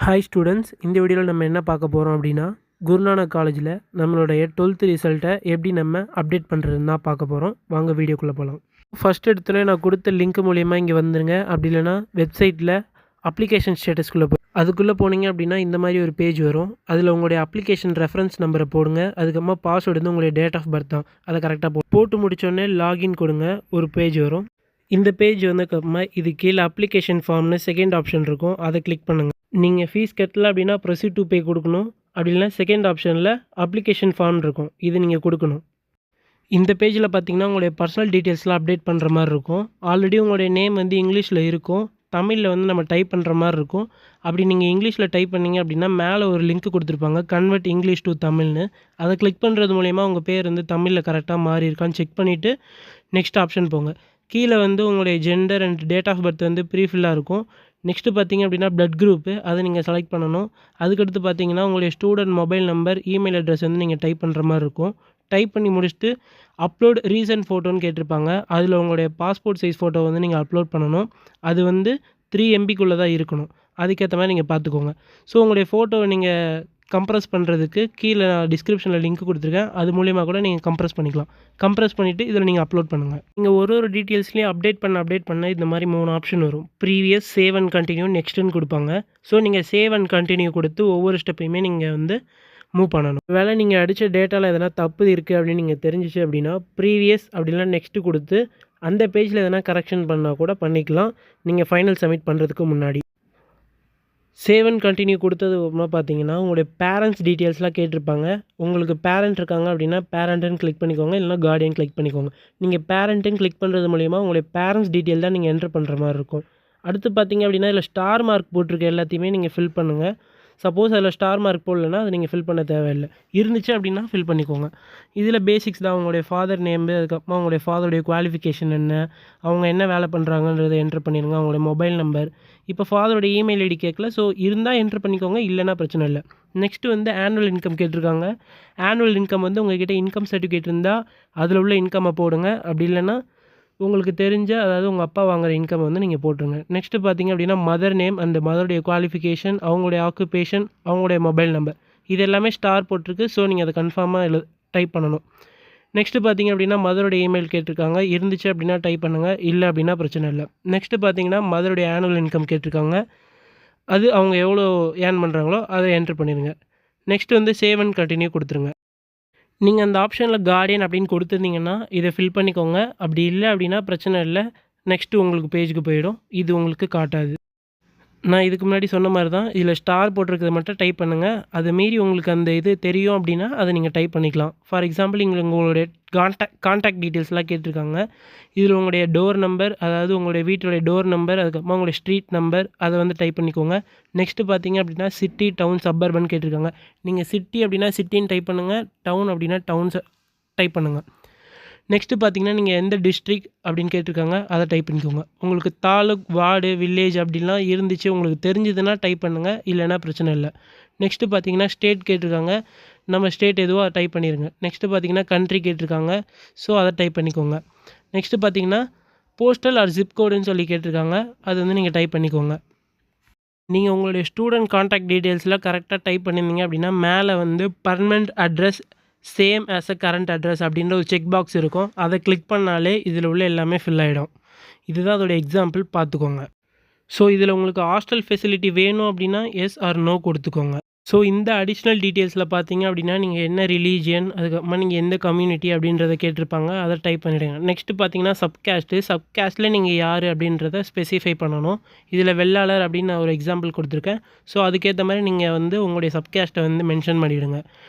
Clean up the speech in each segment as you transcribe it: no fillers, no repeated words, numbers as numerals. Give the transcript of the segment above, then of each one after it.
Hi students, இந்த வீடியோவில் நம்ம என்ன பார்க்க போகிறோம் அப்படின்னா, குருநானக் காலேஜில் நம்மளுடைய 12th ரிசல்ட்டை எப்படி நம்ம அப்டேட் பண்ணுறதுன்னு தான் பார்க்க போகிறோம். வாங்க வீடியோக்குள்ளே போகலாம். ஃபஸ்ட் எடுத்தோடனே நான் கொடுத்த லிங்க் மூலிமா இங்கே வந்துருங்க. அப்படி இல்லைனா வெப்சைட்டில் அப்ளிகேஷன் ஸ்டேட்டஸ்குள்ளே அதுக்குள்ளே போனீங்க அப்படின்னா இந்த மாதிரி ஒரு பேஜ் வரும். அதில் உங்களுடைய அப்ளிகேஷன் ரெஃபரன்ஸ் நம்பரை போடுங்க. அதுக்கப்புறமா பாஸ்வேர்டு வந்து உங்களுடைய டேட் ஆஃப் பர்த் தான், அதை கரெக்டாக போட்டு முடித்தோடனே லாகின் கொடுங்க. ஒரு பேஜ் வரும். இந்த பேஜ் வந்ததுக்கப்புறமா இது கீழே அப்ளிகேஷன் ஃபார்ம்னு செகண்ட் ஆப்ஷன் இருக்கும், அதை கிளிக் பண்ணுங்கள். நீங்கள் ஃபீஸ் கட்டல அப்படின்னா ப்ரொசீட் டு பே கொடுக்கணும். அப்படி இல்லைனா செகண்ட் ஆப்ஷனில் அப்ளிகேஷன் ஃபார்ம் இருக்கும், இது நீங்கள் கொடுக்கணும். இந்த பேஜில் பார்த்தீங்கன்னா உங்களுடைய பர்சனல் டீட்டெயில்ஸ்லாம் அப்டேட் பண்ணுற மாதிரி இருக்கும். ஆல்ரெடி உங்களுடைய நேம் வந்து இங்கிலீஷில் இருக்கும், தமிழில் வந்து நம்ம டைப் பண்ணுற மாதிரி இருக்கும். அப்படி நீங்கள் இங்கிலீஷில் டைப் பண்ணிங்க அப்படின்னா மேலே ஒரு லிங்க் கொடுத்துருப்பாங்க, கன்வெர்ட் இங்கிலீஷ் டு தமிழ்னு. அதை கிளிக் பண்ணுறது மூலயமா உங்கள் பேர் வந்து தமிழில் கரெக்டாக மாறி இருக்கான்னு செக் பண்ணிவிட்டு நெக்ஸ்ட் ஆப்ஷன் போங்க. கீழே வந்து உங்களுடைய gender and date of birth வந்து ப்ரீஃபில்லாக இருக்கும். நெக்ஸ்ட்டு பார்த்தீங்க அப்படின்னா பிளட் குரூப்பு, அதை நீங்கள் செலக்ட் பண்ணணும். அதுக்கடுத்து பார்த்தீங்கன்னா உங்களுடைய student mobile number, email address வந்து நீங்கள் டைப் பண்ணுற மாதிரி இருக்கும். டைப் பண்ணி முடிச்சுட்டு அப்லோட் ரீசன்ட் ஃபோட்டோன்னு கேட்டிருப்பாங்க. அதில் உங்களுடைய பாஸ்போர்ட் சைஸ் ஃபோட்டோ வந்து நீங்கள் அப்லோட் பண்ணணும். அது வந்து 3 MBக்குள்ளே தான் இருக்கணும். அதுக்கேற்ற மாதிரி நீங்கள் பார்த்துக்கோங்க. ஸோ உங்களுடைய ஃபோட்டோவை நீங்கள் கம்ப்ரஸ் பண்ணுறதுக்கு கீழே டிஸ்கிரிப்ஷனில் லிங்க் கொடுத்துருக்கேன். அது மூலிமா கூட நீங்கள் கம்ப்ரஸ் பண்ணிக்கலாம். கம்ப்ரஸ் பண்ணிவிட்டு இதில் நீங்கள் அப்லோட் பண்ணுங்கள். நீங்கள் ஒரு டீட்டெயில்ஸ்லையும் அப்டேட் பண்ண இந்த மாதிரி 3 ஆப்ஷன் வரும். ப்ரீவியஸ், சேவ் அண்ட் கண்டினியூ, நெக்ஸ்ட்டுன்னு கொடுப்பாங்க. ஸோ நீங்கள் சேவ் அண்ட் கண்டினியூ கொடுத்து ஒவ்வொரு ஸ்டெப்பையுமே நீங்கள் வந்து மூவ் பண்ணணும். வேலை நீங்கள் அடித்த டேட்டாவில் எதனா தப்பு இருக்குது அப்படின்னு நீங்கள் தெரிஞ்சிச்சு அப்படின்னா ப்ரீவியஸ் அப்படின்னா நெக்ஸ்ட்டு கொடுத்து அந்த பேஜில் எதனா கரெக்ஷன் பண்ணால் கூட பண்ணிக்கலாம், நீங்கள் ஃபைனல் சப்மிட் பண்ணுறதுக்கு முன்னாடி. சேவ் அண்ட் கண்டினியூ கொடுத்தது அப்புறமா பார்த்தீங்கன்னா உங்களுடைய பேரண்ட்ஸ் டீட்டெயில்ஸ்லாம் கேட்டிருப்பாங்க. உங்களுக்கு பேரண்ட் இருக்காங்க அப்படின்னா பேரண்ட்டுன்னு கிளிக் பண்ணிக்கோங்க, இல்லைனா கார்டியன் கிளிக் பண்ணிக்கோங்க. நீங்கள் பேரண்ட்டுன்னு கிளிக் பண்ணுறது மூலிமா உங்களுடைய பேரண்ட்ஸ் டீட்டெயில் தான் நீங்கள் என்ட்ரு பண்ணுற மாதிரி இருக்கும். அடுத்து பார்த்தீங்க அப்படின்னா இதில் ஸ்டார் மார்க் போட்டிருக்க எல்லாத்தையுமே நீங்கள் ஃபில் பண்ணுங்கள். சப்போஸ் அதில் ஸ்டார் மார்க் போடலைன்னா அதை நீங்கள் ஃபில் பண்ண தேவையில்லை. இருந்துச்சு அப்படின்னா ஃபில் பண்ணிக்கோங்க. இதில் பேசிக்ஸ் தான், உங்களுடைய ஃபாதர் நேமு, அதுக்கப்புறமா உங்களுடைய ஃபாதருடைய குவாலிஃபிகேஷன் என்ன, அவங்க என்ன வேலை பண்ணுறாங்கன்றதை என்ட்ரு பண்ணிடுங்க. அவங்களுடைய மொபைல் நம்பர். இப்போ ஃபாதருடைய இமெயில் ஐடி கேட்கல, ஸோ இருந்தால் என்ட்ரு பண்ணிக்கோங்க, இல்லைனா பிரச்சனை இல்லை. நெக்ஸ்ட்டு வந்து ஆனுவல் இன்கம் கேட்டிருக்காங்க. ஆனுவல் இன்கம் வந்து உங்கள்கிட்ட இன்கம் சர்டிஃபிகேட் இருந்தால் அதில் உள்ள இன்கம்மை போடுங்க. அப்படி இல்லைன்னா உங்களுக்கு தெரிஞ்ச, அதாவது உங்கள் அப்பா வாங்குகிற இன்கம் வந்து நீங்கள் போட்டுருங்க. நெக்ஸ்ட்டு பார்த்தீங்க அப்படின்னா மதர் நேம் அண்ட் மதருடைய குவாலிஃபிகேஷன், அவங்களுடைய ஆக்குபேஷன், அவங்களுடைய மொபைல் நம்பர், இது எல்லாமே ஸ்டார் போட்டிருக்கு. ஸோ நீங்கள் அதை கன்ஃபார்மாக டைப் பண்ணணும். நெக்ஸ்ட்டு பார்த்தீங்க அப்படின்னா மதருடைய இமெயில் கேட்டிருக்காங்க. இருந்துச்சு அப்படின்னா டைப் பண்ணுங்கள், இல்லை அப்படின்னா பிரச்சனை இல்லை. நெக்ஸ்ட்டு பார்த்தீங்கன்னா மதருடைய ஆனுவல் இன்கம் கேட்டிருக்காங்க. அது அவங்க எவ்வளோ ஏர்ன் பண்ணுறாங்களோ அதை என்ட்ரு பண்ணிடுங்க. நெக்ஸ்ட்டு வந்து சேவ் அண்ட் கண்டினியூ கொடுத்துருங்க. நீங்கள் அந்த ஆப்ஷனில் கார்டியன் அப்படின்னு கொடுத்துருந்தீங்கன்னா இதை ஃபில் பண்ணிக்கோங்க. அப்படி இல்லை அப்படின்னா பிரச்சனை இல்லை, நெக்ஸ்ட்டு உங்களுக்கு பேஜுக்கு போயிடும், இது உங்களுக்கு காட்டாது. நான் இதுக்கு முன்னாடி சொன்ன மாதிரி தான், இதில் ஸ்டார் போட்டிருக்கிறத மட்டும் டைப் பண்ணுங்கள். அது மீறி உங்களுக்கு அந்த இது தெரியும் அப்படின்னா அதை நீங்கள் டைப் பண்ணிக்கலாம். ஃபார் எக்ஸாம்பிள் இங்கே உங்களுடைய கான்டாக்ட் டீட்டெயில்ஸ்லாம் கேட்டிருக்காங்க. இதில் உங்களுடைய டோர் நம்பர், அதாவது உங்களுடைய வீட்டுடைய டோர் நம்பர், அதுக்கப்புறமா உங்களுடைய ஸ்ட்ரீட் நம்பர், அதை வந்து டைப் பண்ணிக்கோங்க. நெக்ஸ்ட்டு பார்த்தீங்க அப்படின்னா சிட்டி, டவுன், சப்பர்பன் கேட்டிருக்காங்க. நீங்கள் சிட்டி அப்படின்னா சிட்டின்னு டைப் பண்ணுங்கள், டவுன் அப்படின்னா டவுன்ஸை டைப் பண்ணுங்கள். நெக்ஸ்ட்டு பார்த்தீங்கன்னா நீங்கள் எந்த டிஸ்ட்ரிக் அப்படின்னு கேட்டிருக்காங்க, அதை டைப் பண்ணிக்கோங்க. உங்களுக்கு தாலுக், வார்டு, வில்லேஜ் அப்படின்லாம் இருந்துச்சு, உங்களுக்கு தெரிஞ்சதுன்னா டைப் பண்ணுங்கள், இல்லைனா பிரச்சனை இல்லை. நெக்ஸ்ட்டு பார்த்தீங்கன்னா ஸ்டேட் கேட்டிருக்காங்க, நம்ம ஸ்டேட் எதுவோ அதை டைப் பண்ணிடுங்க. நெக்ஸ்ட்டு பார்த்தீங்கன்னா கண்ட்ரி கேட்டிருக்காங்க, ஸோ அதை டைப் பண்ணிக்கோங்க. நெக்ஸ்ட்டு பார்த்தீங்கன்னா போஸ்டல் ஆர் ஜிப் கோடுன்னு சொல்லி கேட்டிருக்காங்க, அது வந்து நீங்கள் டைப் பண்ணிக்கோங்க. நீங்கள் உங்களுடைய ஸ்டூடெண்ட் கான்டாக்ட் டீட்டெயில்ஸ்லாம் கரெக்டாக டைப் பண்ணியிருந்தீங்க அப்படின்னா மேலே வந்து permanent address same as a current address அப்படின்ற ஒரு செக் பாக்ஸ் இருக்கும். அதை கிளிக் பண்ணாலே இதில் உள்ள எல்லாமே ஃபில் ஆகிடும். இதுதான் அதோட எக்ஸாம்பிள், பார்த்துக்கோங்க. ஸோ இதில் உங்களுக்கு ஹாஸ்டல் ஃபெசிலிட்டி வேணும் அப்படின்னா எஸ் ஆர் நோ கொடுத்துக்கோங்க. ஸோ இந்த அடிஷ்னல் டீட்டெயில்ஸில் பார்த்தீங்க அப்படின்னா நீங்கள் என்ன ரிலீஜியன், அதுக்கப்புறமா நீங்கள் எந்த கம்யூனிட்டி அப்படின்றத கேட்டிருப்பாங்க, அதை டைப் பண்ணிவிடுங்க. நெக்ஸ்ட்டு பார்த்தீங்கன்னா சப்காஸ்ட்டில் நீங்கள் யார் அப்படின்றத ஸ்பெசிஃபை பண்ணணும். இதில் வெள்ளாளர் அப்படின்னு நான் ஒரு எக்ஸாம்பிள் கொடுத்துருக்கேன். ஸோ அதுக்கேற்ற மாதிரி நீங்கள் வந்து உங்களுடைய சப்காஸ்ட்டை வந்து மென்ஷன் பண்ணிவிடுங்க.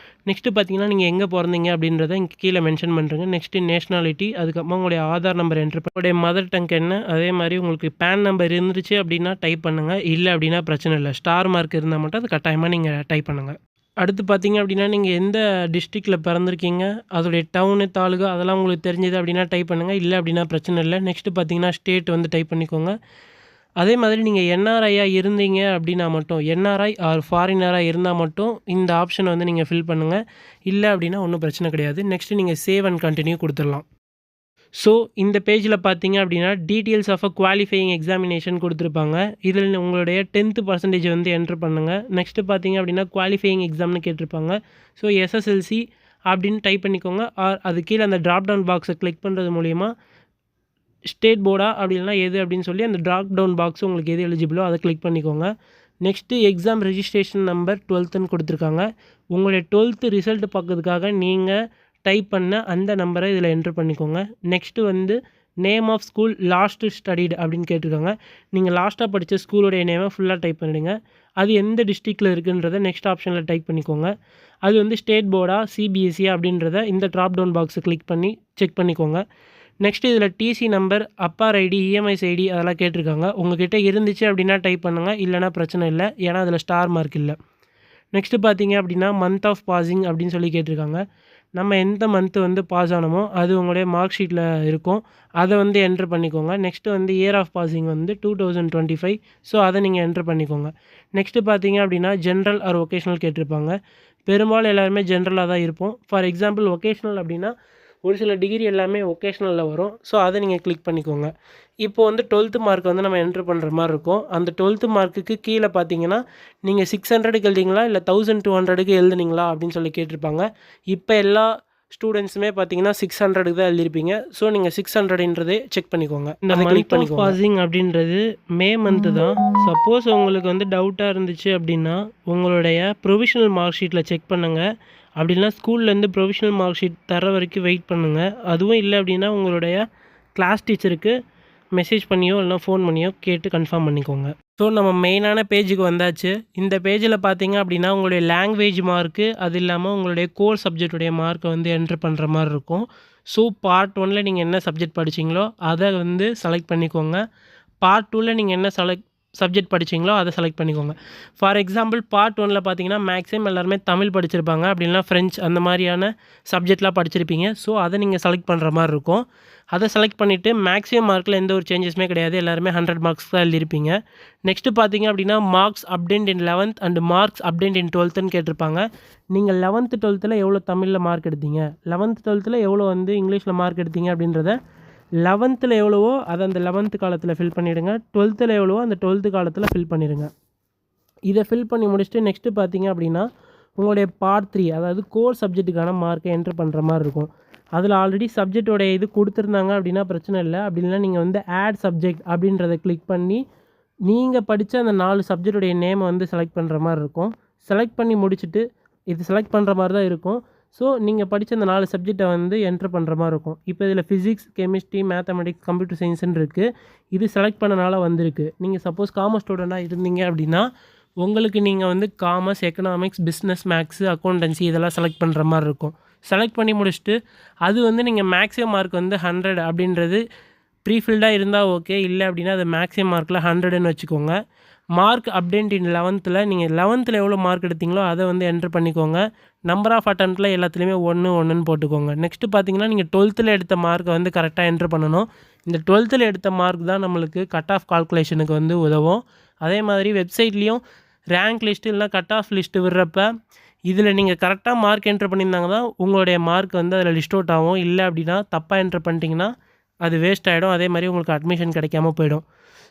நெக்ஸ்ட்டு பார்த்தீங்கன்னா நீங்கள் எங்கே பிறந்தீங்க அப்படின்றத இங்கே கீழே மென்ஷன் பண்ணுறங்க. நெக்ஸ்ட்டு நேஷ்னாலிட்டி, அதுக்கப்புறமா உங்களுடைய ஆதார் நம்பர் என்ட்ரு பண்ணி உங்களுடைய மதர் டங் என்ன, அதே மாதிரி உங்களுக்கு பேன் நம்பர் இருந்துச்சு அப்படின்னா டைப் பண்ணுங்கள், இல்லை அப்படின்னா பிரச்சனை இல்லை. ஸ்டார் மார்க் இருந்தால் மட்டும் அது கட்டாயமாக நீங்கள் டைப் பண்ணுங்கள். அடுத்து பார்த்தீங்க அப்படின்னா நீங்கள் எந்த டிஸ்ட்ரிக்டில் பிறந்திருக்கீங்க, அதோடைய டவுனு, தாலுகா, அதெல்லாம் உங்களுக்கு தெரிஞ்சது அப்படின்னா டைப் பண்ணுங்கள், இல்லை அப்படின்னா பிரச்சனை இல்லை. நெக்ஸ்ட்டு பார்த்தீங்கன்னா ஸ்டேட் வந்து டைப் பண்ணிக்கோங்க. அதே மாதிரி நீங்கள் என்ஆர்ஐயாக இருந்தீங்க அப்படின்னா மட்டும், என்ஆர்ஐ ஆர் ஃபாரினராக இருந்தால் மட்டும் இந்த ஆப்ஷனை வந்து நீங்கள் ஃபில் பண்ணுங்கள். இல்லை அப்படின்னா ஒன்றும் பிரச்சனை கிடையாது. நெக்ஸ்ட்டு நீங்கள் சேவ் அண்ட் கண்டினியூ கொடுத்துடலாம். ஸோ இந்த பேஜில் பார்த்தீங்க அப்படின்னா details of a qualifying examination கொடுத்துருப்பாங்க. இதில் உங்களுடைய 10th பர்சன்டேஜ் வந்து என்ட்ரு பண்ணுங்கள். நெக்ஸ்ட்டு பார்த்தீங்க அப்படின்னா குவாலிஃபையிங் எக்ஸாம்னு கேட்டிருப்பாங்க. ஸோ எஸ்எஸ்எல்சி அப்படின்னு டைப் பண்ணிக்கோங்க. ஆர் அது கீழே அந்த ட்ராப் டவுன் பாக்ஸை கிளிக் பண்ணுறது மூலிமா ஸ்டேட் போர்டா அப்படி இல்லைனா எது அப்படின்னு சொல்லி அந்த ட்ராப் டவுன் பாக்ஸ் உங்களுக்கு எது எலிஜிபிளோ அதை கிளிக் பண்ணிக்கோங்க. நெக்ஸ்ட்டு எக்ஸாம் ரெஜிஸ்ட்ரேஷன் நம்பர் 12ன்னு கொடுத்துருக்காங்க. உங்களுடைய 12th ரிசல்ட் பார்க்கறதுக்காக நீங்கள் டைப் பண்ண அந்த நம்பரை இதில் என்ட்ரு பண்ணிக்கோங்க. நெக்ஸ்ட்டு வந்து name of school last studied அப்படின்னு கேட்டிருக்காங்க. நீங்கள் லாஸ்ட்டாக படித்த ஸ்கூலுடைய நேமை ஃபுல்லாக டைப் பண்ணிவிடுங்க. அது எந்த டிஸ்ட்ரிக்டில் இருக்குன்றதை நெக்ஸ்ட் ஆப்ஷனில் டைப் பண்ணிக்கோங்க. அது வந்து ஸ்டேட் போர்டா சிபிஎஸ்சி அப்படின்றத இந்த ட்ராப் டவுன் பாக்ஸை கிளிக் பண்ணி செக் பண்ணிக்கோங்க. நெக்ஸ்ட்டு இதில் TC number, APAAR ID, EMIS ID அதெல்லாம் கேட்டிருக்காங்க. உங்கள்கிட்ட இருந்துச்சு அப்படின்னா டைப் பண்ணுங்கள், இல்லைனா பிரச்சனை இல்லை, ஏன்னா அதில் ஸ்டார் மார்க் இல்லை. நெக்ஸ்ட்டு பார்த்தீங்க அப்படின்னா மந்த் ஆஃப் பாஸிங் அப்படின்னு சொல்லி கேட்டிருக்காங்க. நம்ம எந்த மந்த்து வந்து பாஸ் ஆனமோ அது உங்களுடைய மார்க் ஷீட்டில் இருக்கும், அதை வந்து என்ட்ரு பண்ணிக்கோங்க. நெக்ஸ்ட்டு வந்து இயர் ஆஃப் பாஸிங் வந்து 2025. ஸோ அதை நீங்கள் என்ட்ரு பண்ணிக்கோங்க. நெக்ஸ்ட்டு பார்த்தீங்க அப்படின்னா ஜென்ரல் ஆர் ஒகேஷ்னல் கேட்டிருப்பாங்க. பெரும்பாலும் எல்லாருமே ஜென்ரலாக தான் இருப்போம். ஃபார் எக்ஸாம்பிள் ஒகேஷ்னல் அப்படின்னா ஒரு சில டிகிரி எல்லாமே ஒகேஷ்னலில் வரும். ஸோ அதை நீங்கள் கிளிக் பண்ணிக்கோங்க. இப்போ வந்து 12th மார்க் வந்து நம்ம என்ட்ரு பண்ணுற மாதிரி இருக்கும். அந்த 12th மார்க்குக்கு கீழே பார்த்தீங்கன்னா நீங்கள் 600க்கு எழுதிங்களா இல்லை 1200க்கு எழுதுனீங்களா அப்படின்னு சொல்லி கேட்டிருப்பாங்க. இப்போ எல்லா ஸ்டூடெண்ட்ஸுமே பார்த்தீங்கன்னா 600க்கு தான் எழுதியிருப்பீங்க. ஸோ நீங்கள் 600ன்றதே செக் பண்ணிக்கோங்க. இந்த மந்த் ஆஃப் பாஸிங் அப்படின்றது மே மந்த்து தான். சப்போஸ் உங்களுக்கு வந்து டவுட்டாக இருந்துச்சு அப்படின்னா உங்களுடைய ப்ரொவிஷனல் மார்க் ஷீட்டில் செக் பண்ணுங்கள். அப்படின்னா ஸ்கூல்லேருந்து ப்ரொவிஷனல் மார்க் ஷீட் தர வரைக்கும் வெயிட் பண்ணுங்கள். அதுவும் இல்லை அப்படின்னா உங்களுடைய கிளாஸ் டீச்சருக்கு மெசேஜ் பண்ணியோ இல்லைனா ஃபோன் பண்ணியோ கேட்டு கன்ஃபார்ம் பண்ணிக்கோங்க. ஸோ நம்ம மெயினான பேஜுக்கு வந்தாச்சு. இந்த பேஜில் பார்த்தீங்க அப்படின்னா உங்களுடைய லாங்குவேஜ் மார்க்கு, அது இல்லாமல் உங்களுடைய கோர் சப்ஜெக்டுடைய மார்க்கை வந்து என்ட்ரு பண்ணுற மாதிரி இருக்கும். ஸோ பார்ட் 1ல் நீங்கள் என்ன சப்ஜெக்ட் படிச்சிங்களோ அதை வந்து செலக்ட் பண்ணிக்கோங்க. பார்ட் 2ல் நீங்கள் என்ன சப்ஜெக்ட் படிச்சிங்களோ அதை செலக்ட் பண்ணிக்கோங்க. ஃபார் எக்ஸாம்பிள் பார்ட் 1ல் பார்த்தீங்கன்னா மேக்ஸிமம் எல்லாருமே தமிழ் படிச்சிருப்பாங்க, அப்படின்னா ஃப்ரெஞ்ச் அந்த மாதிரியான சப்ஜெக்ட்லாம் படிச்சிருப்பீங்க. ஸோ அதை நீங்கள் செலக்ட் பண்ணுற மாதிரி இருக்கும். அதை செலக்ட் பண்ணிவிட்டு மேக்ஸிமம் மார்க்கில் எந்த ஒரு சேஞ்சஸுமே கிடையாது, எல்லாருமே 100 மார்க்ஸ் தான் எழுதியிருப்பீங்க. நெக்ஸ்ட்டு பார்த்தீங்க அப்படின்னா marks obtained in 11th and marks obtained in 12th கேட்டிருப்பாங்க. நீங்கள் 11th 12th எவ்வளோ தமிழில் மார்க் எடுத்தீங்க, 11th 12th எவ்வளோ வந்து இங்கிலீஷில் மார்க் எடுத்தீங்க அப்படின்றத 11th எவ்வளவோ அதை அந்த 11th காலத்தில் ஃபில் பண்ணிவிடுங்க. 12th எவ்வளவோ அந்த 12th காலத்தில் ஃபில் பண்ணிடுங்க. இதை ஃபில் பண்ணி முடிச்சுட்டு நெக்ஸ்ட்டு பார்த்தீங்க அப்படின்னா உங்களுடைய பார்ட் 3 அதாவது கோர் சப்ஜெக்ட்டுக்கான மார்க்கை என்ட்ரு பண்ணுற மாதிரி இருக்கும். அதில் ஆல்ரெடி சப்ஜெக்டோடைய இது கொடுத்துருந்தாங்க அப்படின்னா பிரச்சனை இல்லை. அப்படின்னா நீங்கள் வந்து ஆட் சப்ஜெக்ட் அப்படின்றத கிளிக் பண்ணி நீங்கள் படித்த அந்த 4 சப்ஜெக்டுடைய நேமை வந்து செலக்ட் பண்ணுற மாதிரி இருக்கும். செலக்ட் பண்ணி முடிச்சுட்டு இது செலக்ட் பண்ணுற மாதிரி தான் இருக்கும். ஸோ நீங்கள் படித்த அந்த 4 சப்ஜெக்டை வந்து என்ட்ரு பண்ணுற மாதிரி இருக்கும். இப்போ இதில் ஃபிசிக்ஸ், கெமிஸ்ட்ரி, மேத்தமெட்டிக்ஸ், கம்ப்யூட்டர் சயின்ஸுன்னு இருக்குது. இது செலக்ட் பண்ணனால வந்திருக்கு. நீங்கள் சப்போஸ் காமர்ஸ் ஸ்டூடெண்ட்டாக இருந்தீங்க அப்படின்னா உங்களுக்கு நீங்கள் வந்து commerce, economics, business, maths, accountancy இதெல்லாம் செலக்ட் பண்ணுற மாதிரி இருக்கும். செலக்ட் பண்ணி முடிச்சுட்டு அது வந்து நீங்கள் மேக்ஸிமம் மார்க் வந்து 100 அப்படின்றது ப்ரீஃபில்டாக இருந்தால் ஓகே, இல்லை அப்படின்னா அது மேக்ஸிமம் மார்க்கில் 100ன்னு வச்சுக்கோங்க. மார்க் அப்டென்ட் இன் 11th நீங்கள் 11th எவ்வளோ மார்க் எடுத்தீங்களோ அதை வந்து என்ட்ரு பண்ணிக்கோங்க. நம்பர் ஆஃப் அட்டெம்ப்டில் எல்லாத்துலேயுமே 1 போட்டுக்கோங்க. நெக்ஸ்ட்டு பார்த்தீங்கன்னா நீங்கள் 12th எடுத்த மார்க்கை வந்து கரெக்டாக என்ட்ரு பண்ணணும். இந்த 12th எடுத்த மார்க் தான் நம்மளுக்கு கட் ஆஃப் கால்குலேஷனுக்கு வந்து உதவும். அதே மாதிரி வெப்சைட்லேயும் ரேங்க் லிஸ்ட்டு இல்லைனா கட் ஆஃப் லிஸ்ட்டு விடுறப்ப இதில் நீங்கள் கரெக்டாக மார்க் என்ட்ரு பண்ணியிருந்தாங்க தான் உங்களுடைய மார்க் வந்து அதில் லிஸ்ட் அவுட் ஆகும். இல்லை அப்படின்னா தப்பாக என்ட்ரு பண்ணிட்டீங்கன்னா அது வேஸ்ட் ஆகிடும். அதே மாதிரி உங்களுக்கு அட்மிஷன் கிடைக்காம போயிடும்.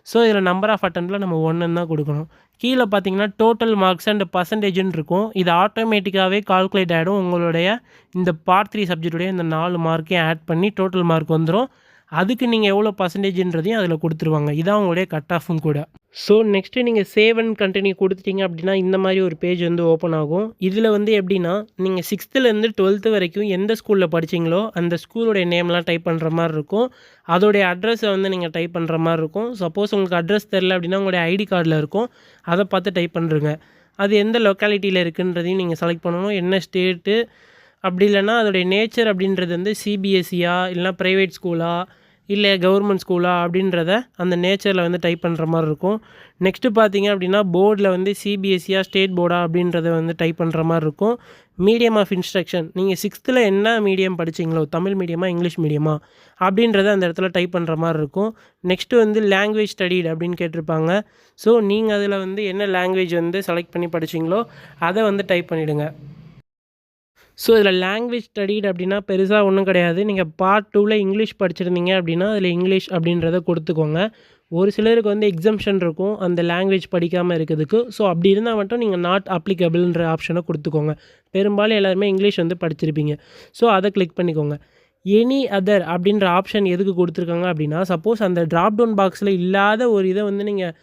ஸோ இதில் நம்பர் ஆஃப் அட்டெம்ப்டில் நம்ம 1 தான் கொடுக்கணும். கீழே பார்த்தீங்கன்னா டோட்டல் மார்க்ஸ் அண்ட் பர்சன்டேஜ்னு இருக்கும். இது ஆட்டோமேட்டிக்காகவே கால்குலேட் ஆகிடும். உங்களுடைய இந்த பார்ட் 3 சப்ஜெக்டுடைய இந்த 4 மார்க்கையும் ஆட் பண்ணி டோட்டல் மார்க் வந்துடும். அதுக்கு நீங்கள் எவ்வளோ பர்சன்டேஜ்ன்றதையும் அதில் கொடுத்துருவாங்க. இதான் உங்களுடைய கட் ஆஃபும் கூட. ஸோ நெக்ஸ்ட்டு நீங்கள் சேவ் அண்ட் கண்டினியூ கொடுத்துட்டீங்க அப்படின்னா இந்த மாதிரி ஒரு பேஜ் வந்து ஓப்பன் ஆகும். இதில் வந்து எப்படின்னா நீங்கள் 6th 12th வரைக்கும் எந்த ஸ்கூலில் படிச்சிங்களோ அந்த ஸ்கூலுடைய நேம்லாம் டைப் பண்ணுற மாதிரி இருக்கும். அதோடைய அட்ரஸை வந்து நீங்கள் டைப் பண்ணுற மாதிரி இருக்கும். சப்போஸ் உங்களுக்கு அட்ரஸ் தெரில அப்படின்னா உங்களுடைய ஐடி கார்டில் இருக்கும், அதை பார்த்து டைப் பண்ணுறங்க. அது எந்த லொக்காலிட்டியில் இருக்குன்றதையும் நீங்கள் செலக்ட் பண்ணணும். என்ன ஸ்டேட்டு, அப்படி இல்லைன்னா அதோடைய நேச்சர் அப்படின்றது வந்து சிபிஎஸ்சியா இல்லைனா ப்ரைவேட் ஸ்கூலா இல்லை கவர்மெண்ட் ஸ்கூலா அப்படின்றத அந்த நேச்சரில் வந்து டைப் பண்ணுற மாதிரி இருக்கும். நெக்ஸ்ட்டு பார்த்தீங்க அப்படின்னா போர்டில் வந்து சிபிஎஸ்சியா ஸ்டேட் போர்டா அப்படின்றத வந்து டைப் பண்ணுற மாதிரி இருக்கும். மீடியம் ஆஃப் இன்ஸ்ட்ரக்ஷன் நீங்கள் 6th என்ன மீடியம் படிச்சிங்களோ, தமிழ் மீடியமா இங்கிலீஷ் மீடியமா அப்படின்றத அந்த இடத்துல டைப் பண்ணுற மாதிரி இருக்கும். நெக்ஸ்ட்டு வந்து லாங்குவேஜ் ஸ்டடீட் அப்படின்னு கேட்டிருப்பாங்க. ஸோ நீங்கள் அதில் வந்து என்ன லாங்குவேஜ் வந்து செலக்ட் பண்ணி படிச்சிங்களோ அதை வந்து டைப் பண்ணிவிடுங்க. ஸோ இதில் லாங்குவேஜ் ஸ்டடீட் அப்படின்னா பெருசாக ஒன்றும் கிடையாது. நீங்கள் பார்ட் 2ல் இங்கிலீஷ் படிச்சிருந்தீங்க அப்படின்னா அதில் இங்கிலீஷ் அப்படின்றத கொடுத்துக்கோங்க. ஒரு சிலருக்கு வந்து எக்ஸம்ஷன் இருக்கும் அந்த லாங்குவேஜ் படிக்காமல் இருக்கிறதுக்கு. ஸோ அப்படி இருந்தால் மட்டும் நீங்கள் நாட் அப்ளிகபிள்ன்ற ஆப்ஷனை கொடுத்துக்கோங்க. பெரும்பாலும் எல்லாருமே இங்கிலீஷ் வந்து படிச்சிருப்பீங்க. ஸோ அதை கிளிக் பண்ணிக்கோங்க. எனி அதர் அப்படின்ற ஆப்ஷன் எதுக்கு கொடுத்துருக்காங்க அப்படின்னா, சப்போஸ் அந்த ட்ராப் டவுன் பாக்ஸில் இல்லாத ஒரு இதை வந்து நீங்கள்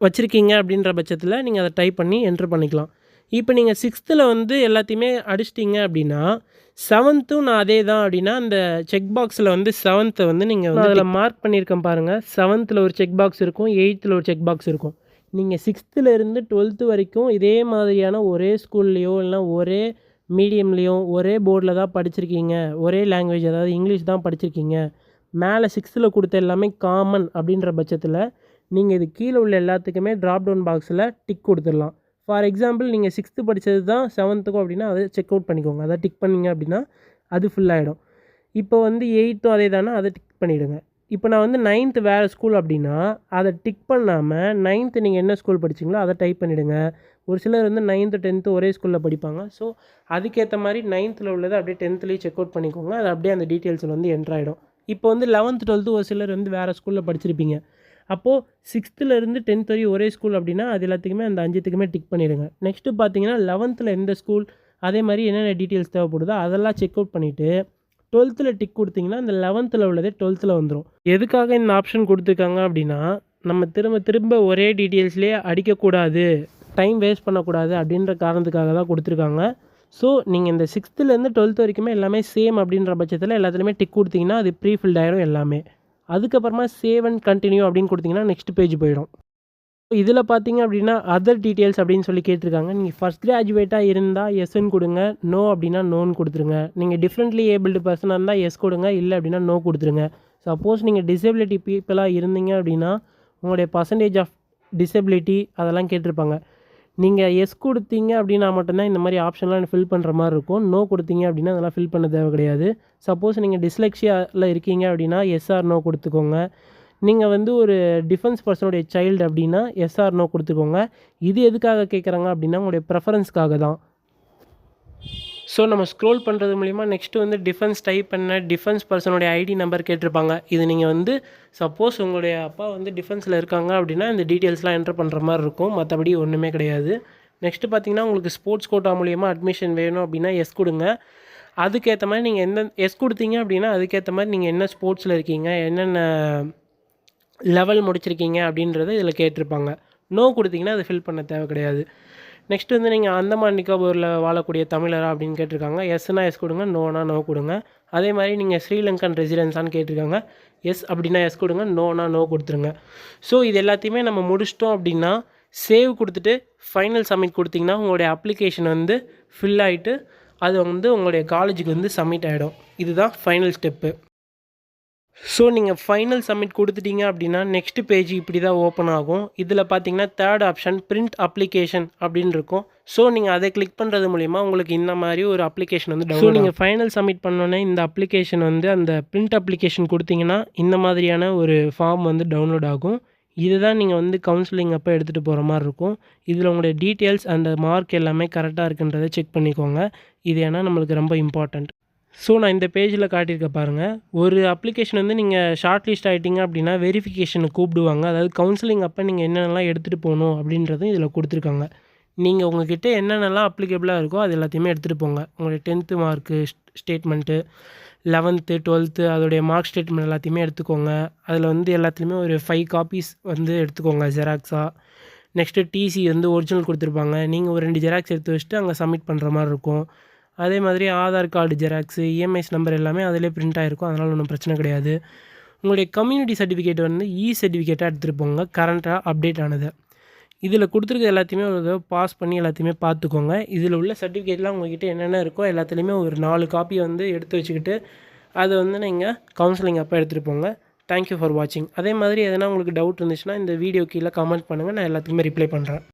வச்சுருக்கீங்க அப்படின்ற பட்சத்தில் நீங்கள் அதை டைப் பண்ணி என்ட்ரு பண்ணிக்கலாம். இப்போ நீங்கள் 6த்தில் வந்து எல்லாத்தையுமே அடிச்சிட்டிங்க அப்படின்னா 7த்தும் நான் அதே தான் அப்படின்னா அந்த செக் பாக்ஸில் வந்து 7த்தை வந்து நீங்கள் வந்து அதில் மார்க் பண்ணியிருக்கேன் பாருங்கள். 7த்தில் ஒரு செக் பாக்ஸ் இருக்கும், 8த்தில் ஒரு செக் பாக்ஸ் இருக்கும். நீங்கள் 6த்துலேருந்து 12th வரைக்கும் இதே மாதிரியான ஒரே ஸ்கூல்லையோ இல்லைனா ஒரே மீடியம்லேயோ ஒரே போர்டில் தான் படிச்சிருக்கீங்க, ஒரே லாங்குவேஜ் அதாவது இங்கிலீஷ் தான் படிச்சிருக்கீங்க, மேலே 6த்தில் கொடுத்த எல்லாமே காமன் அப்படின்ற பட்சத்தில் நீங்கள் இது கீழே உள்ள எல்லாத்துக்குமே ட்ராப் டவுன் பாக்ஸில் டிக் கொடுத்துடலாம். ஃபார் எக்ஸாம்பிள் நீங்கள் 6th படித்தது தான் 7த்துக்கும் அப்படின்னா அதை செக் அவுட் பண்ணிக்கோங்க. அதை டிக் பண்ணிங்க அப்படின்னா அது ஃபுல்லாகிடும். இப்போ வந்து 8த்தும் அதே தானே, அதை டிக் பண்ணிவிடுங்க. இப்போ நான் வந்து 9th வேறு ஸ்கூல் அப்படின்னா அதை டிக் பண்ணாமல் 9th நீங்கள் என்ன ஸ்கூல் படிச்சிங்களோ அதை டைப் பண்ணிவிடுங்க. ஒரு சிலர் வந்து 9th 10th ஒரே ஸ்கூலில் படிப்பாங்க. ஸோ அதுக்கேற்ற மாதிரி 9த்தில் உள்ளதை அப்படியே 10த்லேயும் செக் அவுட் பண்ணிக்கோங்க. அது அப்படியே அந்த டீட்டெயில்ஸில் வந்து என்ட்ராயிடும். இப்போ வந்து 11th 12th ஒரு சிலர் வந்து வேறு ஸ்கூலில் படிச்சிருப்பீங்க. அப்போது 6த்துலேருந்து 10th வரையும் ஒரே ஸ்கூல் அப்படின்னா அது எல்லாத்துக்குமே அந்த 5த்துக்குமே டிக் பண்ணிடுங்க. நெக்ஸ்ட்டு பார்த்தீங்கன்னா 11த்தில் எந்த ஸ்கூல் அதே மாதிரி என்னென்ன டீட்டெயில்ஸ் தேவைப்படுதோ அதெல்லாம் செக் அவுட் பண்ணிவிட்டு 12த்தில் டிக் கொடுத்தீங்கன்னா அந்த 11த்தில் உள்ளதே 12த்தில் வந்துடும். எதுக்காக இந்த ஆப்ஷன் கொடுத்துருக்காங்க அப்படின்னா நம்ம திரும்ப திரும்ப ஒரே டீட்டெயில்ஸ்லேயே அடிக்கக்கூடாது, டைம் வேஸ்ட் பண்ணக்கூடாது அப்படின்ற காரணத்துக்காக தான் கொடுத்துருக்காங்க. ஸோ நீங்கள் இந்த 6த்துலேருந்து 12th வரைக்குமே எல்லாமே சேம் அப்படின்ற பட்சத்தில் எல்லாத்துலேயுமே டிக் கொடுத்தீங்கன்னா அது ப்ரீ ஃபில்ட் ஆகிடும் எல்லாமே. அதுக்கப்புறமா சேவ் அண்ட் கண்டினியூ அப்படின்னு கொடுத்தீங்கன்னா நெக்ஸ்ட் பேஜ் போயிடும். இதில் பார்த்தீங்க அப்படின்னா அதர் டீட்டெயில்ஸ் அப்படின்னு சொல்லி கேட்டிருக்காங்க. நீங்கள் ஃபஸ்ட் கிராஜுவேட்டாக இருந்தால் எஸ்ன்னு கொடுங்க, நோ அப்படின்னா நோன்னு கொடுத்துருங்க. நீங்கள் டிஃப்ரெண்ட்லி ஏபிள்டு பர்சனாக இருந்தால் எஸ் கொடுங்க, இல்லை அப்படின்னா நோ கொடுத்துருங்க. சப்போஸ் நீங்கள் டிசபிலிட்டி பீப்புளாக இருந்தீங்க அப்படின்னா உங்களுடைய பர்சன்டேஜ் ஆஃப் டிசபிலிட்டி அதெல்லாம் கேட்டிருப்பாங்க. நீங்கள் எஸ் கொடுத்தீங்க அப்படின்னா மட்டும்தான் இந்த மாதிரி ஆப்ஷன்லாம் ஃபில் பண்ணுற மாதிரி இருக்கும். நோ கொடுத்தீங்க அப்படின்னா அதெல்லாம் ஃபில் பண்ண தேவை கிடையாது. சப்போஸ் நீங்கள் டிஸ்லெக்ஸியாவில் இருக்கீங்க அப்படின்னா எஸ்ஆர் நோ கொடுத்துக்கோங்க. நீங்கள் வந்து ஒரு டிஃபென்ஸ் பர்சனுடைய சைல்டு அப்படின்னா எஸ்ஆர் நோ கொடுத்துக்கோங்க. இது எதுக்காக கேட்குறாங்க அப்படின்னா உங்களுடைய ப்ரெஃபரன்ஸ்க்காக தான். ஸோ நம்ம ஸ்க்ரோல் பண்ணுறது மூலிமா நெக்ஸ்ட்டு வந்து டிஃபென்ஸ் டைப் பண்ண டிஃபென்ஸ் பர்சனுடைய ஐடி நம்பர் கேட்டிருப்பாங்க. இது நீங்கள் வந்து சப்போஸ் உங்களுடைய அப்பா வந்து டிஃபென்ஸில் இருக்காங்க அப்படின்னா இந்த டீட்டெயில்ஸ்லாம் என்ட்ரு பண்ணுற மாதிரி இருக்கும். மற்றபடி ஒன்றுமே கிடையாது. நெக்ஸ்ட்டு பார்த்தீங்கன்னா உங்களுக்கு ஸ்போர்ட்ஸ் கோட்டா மூலிமா அட்மிஷன் வேணும் அப்படின்னா எஸ் கொடுங்க. அதுக்கேற்ற மாதிரி நீங்கள் எந்த எஸ் கொடுத்தீங்க அப்படின்னா அதுக்கேற்ற மாதிரி நீங்கள் என்ன ஸ்போர்ட்ஸில் இருக்கீங்க, என்னென்ன லெவல் முடிச்சிருக்கீங்க அப்படின்றத இதில் கேட்டிருப்பாங்க. நோ கொடுத்தீங்கன்னா அது ஃபில் பண்ண தேவை கிடையாது. நெக்ஸ்ட்டு வந்து நீங்கள் அந்தமான் நிக்கோபரில் வாழக்கூடிய தமிழரா அப்படின்னு கேட்டிருக்காங்க. எஸ்னா எஸ் கொடுங்க, நோனா நோ கொடுங்க. அதே மாதிரி நீங்கள் ஸ்ரீலங்கன் ரெசிடென்ஸான்னு கேட்டிருக்காங்க. எஸ் அப்படின்னா எஸ் கொடுங்க, நோனா நோ கொடுத்துருங்க. ஸோ இது எல்லாத்தையுமே நம்ம முடிச்சிட்டோம் அப்படின்னா சேவ் கொடுத்துட்டு ஃபைனல் சப்மிட் கொடுத்திங்கன்னா உங்களுடைய அப்ளிகேஷன் வந்து ஃபில் ஆகிட்டு அது வந்து உங்களுடைய காலேஜுக்கு வந்து சப்மிட் ஆகிடும். இதுதான் ஃபைனல் ஸ்டெப்பு. ஸோ நீங்கள் ஃபைனல் சப்மிட் கொடுத்துட்டீங்க அப்படின்னா நெக்ஸ்ட் பேஜ் இப்படி தான் ஓப்பன் ஆகும். இதில் பார்த்தீங்கன்னா தேர்ட் ஆப்ஷன் பிரிண்ட் அப்ளிகேஷன் அப்படின்னு இருக்கும். ஸோ நீங்கள் அதை கிளிக் பண்ணுறது மூலிமா உங்களுக்கு இந்த மாதிரி ஒரு அப்ளிகேஷன் வந்து டவுன்லோட். ஸோ நீங்கள் ஃபைனல் சப்மிட் பண்ணோன்னே இந்த அப்ளிகேஷன் வந்து அந்த பிரிண்ட் அப்ளிகேஷன் கொடுத்தீங்கன்னா இந்த மாதிரியான ஒரு ஃபார்ம் வந்து டவுன்லோட் ஆகும். இதுதான் நீங்கள் வந்து கவுன்சிலிங் அப்போ எடுத்துகிட்டு போகிற மாதிரி இருக்கும். இதில் உங்களுடைய டீட்டெயில்ஸ் அந்த மார்க் எல்லாமே கரெக்டாக இருக்குன்றதை செக் பண்ணிக்கோங்க. இது ஏன்னா நம்மளுக்கு ரொம்ப இம்பார்ட்டண்ட். ஸோ நான் இந்த பேஜில் காட்டியிருக்க பாருங்கள். ஒரு அப்ளிகேஷன் வந்து நீங்கள் ஷார்ட் லிஸ்ட் ஆகிட்டிங்க அப்படின்னா வெரிஃபிகேஷனுக்கு கூப்பிடுவாங்க. அதாவது கவுன்சிலிங் அப்போ நீங்கள் என்னென்னலாம் எடுத்துகிட்டு போகணும் அப்படின்றதும் இதில் கொடுத்துருக்காங்க. நீங்கள் உங்கள்கிட்ட என்னென்னலாம் அப்ளிகபிளாக இருக்கோ அது எல்லாத்தையுமே எடுத்துகிட்டு போங்க. உங்களுடைய 10th mark statement, 11th 12th அதோடைய மார்க் ஸ்டேட்மெண்ட் எல்லாத்தையுமே எடுத்துக்கோங்க. அதில் வந்து எல்லாத்துலேயுமே ஒரு 5 காப்பீஸ் வந்து எடுத்துக்கோங்க ஜெராக்ஸாக. நெக்ஸ்ட்டு டிசி வந்து ஒரிஜினல் கொடுத்துருப்பாங்க. நீங்கள் ஒரு 2 ஜெராக்ஸ் எடுத்து வச்சுட்டு அங்கே சப்மிட் பண்ணுற மாதிரி இருக்கும். அதே மாதிரி Aadhaar card xerox, EMIs number எல்லாமே அதிலே பிரிண்ட் ஆகிருக்கும். அதனால் ஒன்றும் பிரச்சனை கிடையாது. உங்களுடைய கம்யூனிட்டி சர்டிஃபிகேட் வந்து சர்டிஃபிகேட்டாக எடுத்துகிட்டு போங்க, கரண்ட்டாக அப்டேட் ஆனது. இதில் கொடுத்துருக்க எல்லாத்தையுமே ஒரு தடவை பாஸ் பண்ணி எல்லாத்தையுமே பார்த்துக்கோங்க. இதில் உள்ள சர்டிஃபிகேட்லாம் உங்கள்கிட்ட என்னென்ன இருக்கோ எல்லாத்துலேயுமே ஒரு 4 காப்பி வந்து எடுத்து வச்சுக்கிட்டு அதை வந்து நீங்கள் கவுன்சிலிங் அப்போ எடுத்துகிட்டு போங்க. தேங்க்யூ ஃபார் வாட்சிங். அதே மாதிரி எதனா உங்களுக்கு டவுட் இருந்துச்சுன்னா இந்த வீடியோ கீழே கமெண்ட் பண்ணுங்கள். நான் எல்லாத்துக்குமே ரிப்ளை பண்ணுறேன்.